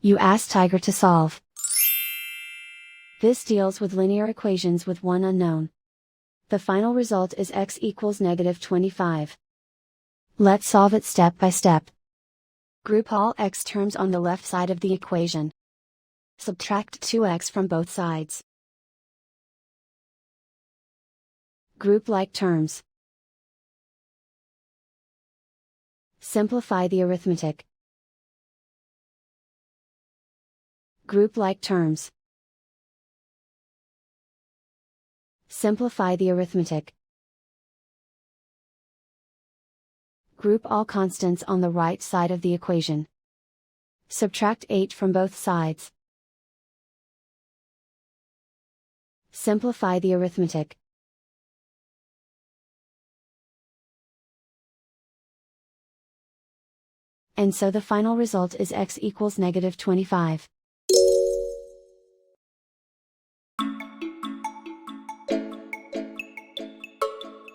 You ask Tiger to solve. This deals with linear equations with one unknown. The final result is x equals -25. Let's solve it step by step. Group all x terms on the left side of the equation. Subtract 2x from both sides. Group like terms. Simplify the arithmetic. Group like terms. Simplify the arithmetic. Group all constants on the right side of the equation. Subtract 8 from both sides. Simplify the arithmetic. And so the final result is x equals -25.